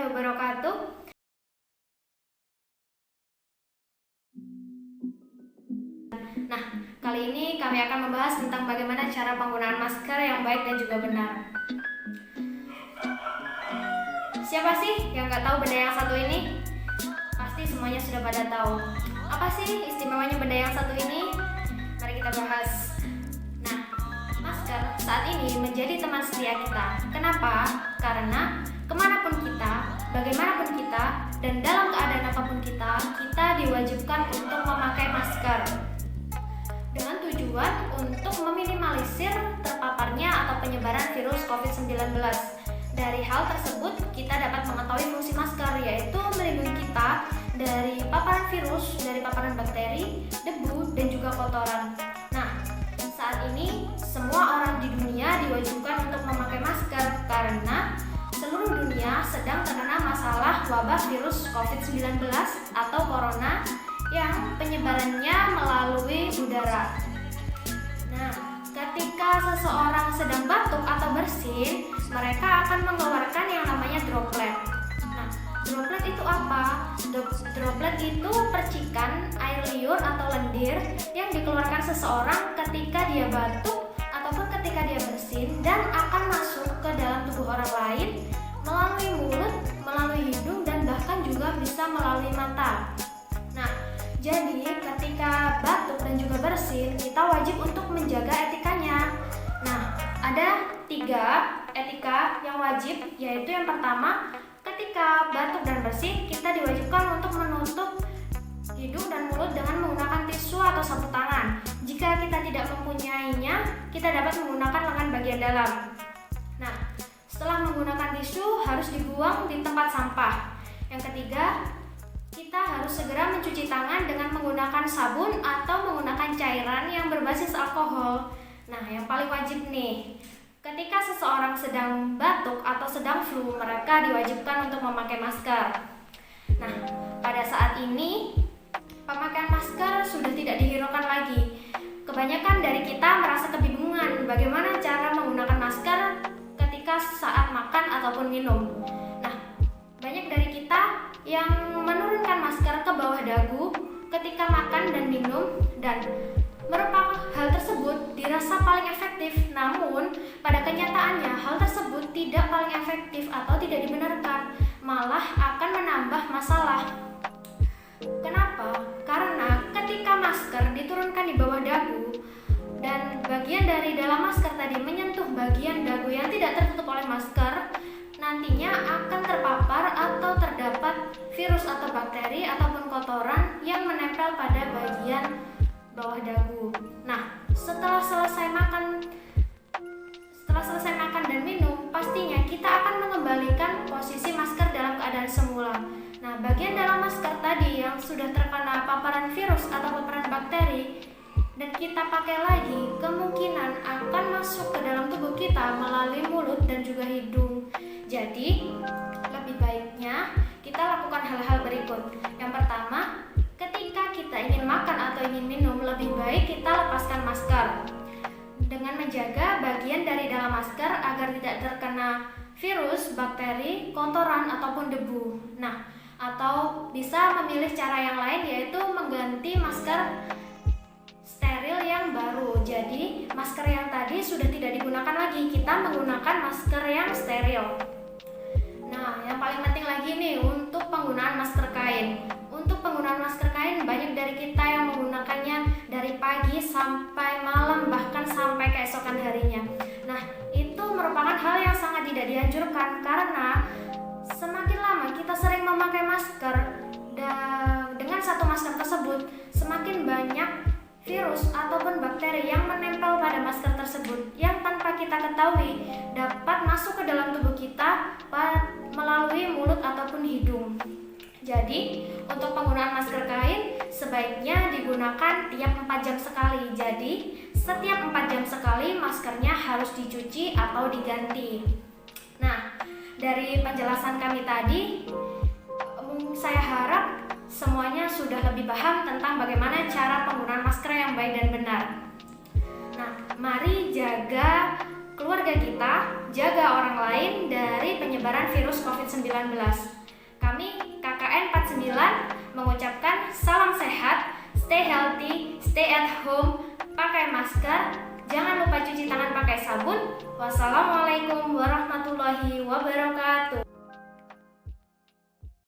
warahmatullahi wabarakatuh. Nah, kali ini kami akan membahas tentang bagaimana cara penggunaan masker yang baik dan juga benar. Siapa sih yang nggak tahu benda yang satu ini? Pasti semuanya sudah pada tahu. Apa sih istimewanya benda yang satu ini? Mari kita bahas. Nah, masker saat ini menjadi teman setia kita. Kenapa? Karena kemanapun kita, bagaimanapun kita, dan dalam keadaan apapun kita diwajibkan untuk memakai masker dengan tujuan untuk meminimalisir terpaparnya atau penyebaran virus COVID-19. Dari hal tersebut, kita dapat mengetahui fungsi masker, yaitu melindungi kita dari paparan virus, dari paparan bakteri, debu, dan juga kotoran. Nah, saat ini semua orang di dunia diwajibkan untuk memakai masker karena seluruh dunia sedang terkena masalah wabah virus COVID-19 atau corona yang penyebarannya melalui udara. Nah, ketika seseorang sedang batuk atau bersin, mereka akan mengeluarkan yang namanya droplet. Nah, droplet itu apa? Droplet itu percikan air liur atau lendir yang dikeluarkan seseorang ketika dia batuk ataupun ketika dia bersin dan akan masuk ke dalam tubuh orang lain melalui mulut, melalui hidung, dan bahkan juga bisa melalui mata. Nah, jadi ketika batuk dan juga bersin, kita wajib untuk menjaga etikanya. Nah, ada 3 etika yang wajib, yaitu yang pertama, ketika batuk dan bersin, kita diwajibkan untuk menutup hidung dan mulut dengan menggunakan tisu atau sapu tangan. Jika kita tidak mempunyainya, kita dapat menggunakan lengan bagian dalam. Nah, setelah menggunakan tisu harus dibuang di tempat sampah. Yang ketiga, kita harus segera mencuci tangan dengan menggunakan sabun atau menggunakan cairan yang berbasis alkohol. Nah, yang paling wajib nih, ketika seseorang sedang batuk atau sedang flu, mereka diwajibkan untuk memakai masker. Nah, pada saat ini pemakaian masker sudah tidak dihiraukan lagi. Kebanyakan dari kita merasa kebingungan bagaimana cara menggunakan masker ketika saat makan ataupun minum. Nah, banyak dari kita yang menurunkan masker ke bawah dagu ketika makan dan minum, dan merupakan hal tersebut dirasa paling efektif. Namun, pada kenyataannya hal tersebut tidak paling efektif atau tidak dibenarkan, malah akan menambah masalah. Kenapa? Karena ketika masker diturunkan di bawah dagu dan bagian dari dalam masker tadi menyentuh bagian dagu yang tidak tertutup oleh masker, nantinya akan terpapar atau terdapat virus atau bakteri ataupun kotoran yang menempel pada bagian bawah dagu. Nah, setelah selesai makan dan minum, pastinya kita akan mengembalikan posisi masker dalam keadaan semula. Nah, bagian dalam masker tadi yang sudah terkena paparan virus atau paparan bakteri dan kita pakai lagi, kemungkinan akan masuk ke dalam tubuh kita melalui mulut dan juga hidung. Jadi, lebih baiknya kita lakukan hal-hal berikut. Yang pertama, ketika kita ingin makan atau ingin minum, lebih baik kita lepaskan masker dengan menjaga bagian dari dalam masker agar tidak terkena virus, bakteri, kotoran, ataupun debu. Nah, atau bisa memilih cara yang lain, yaitu mengganti masker steril yang baru. Jadi, masker yang tadi sudah tidak digunakan lagi, kita menggunakan masker yang steril. Nah, yang paling penting lagi nih untuk penggunaan masker kain. Untuk penggunaan masker kain, banyak dari kita yang menggunakannya dari pagi sampai malam, bahkan sampai keesokan harinya. Nah, itu merupakan hal yang sangat tidak dianjurkan karena semakin lama kita sering memakai masker, dan dengan satu masker tersebut semakin banyak virus ataupun bakteri yang menempel pada masker tersebut yang tanpa kita ketahui dapat masuk ke dalam tubuh kita melalui mulut ataupun hidung. Jadi, untuk penggunaan masker kain sebaiknya digunakan tiap 4 jam sekali. Jadi, setiap 4 jam sekali maskernya harus dicuci atau diganti. Nah, dari penjelasan kami tadi, saya harap semuanya sudah lebih paham tentang bagaimana cara penggunaan masker yang baik dan benar. Nah, mari jaga keluarga kita, jaga orang lain dari penyebaran virus COVID-19. Kami KKN 49 mengucapkan salam sehat, stay healthy, stay at home, pakai masker, jangan lupa cuci tangan pakai sabun. Wassalamualaikum warahmatullahi wabarakatuh.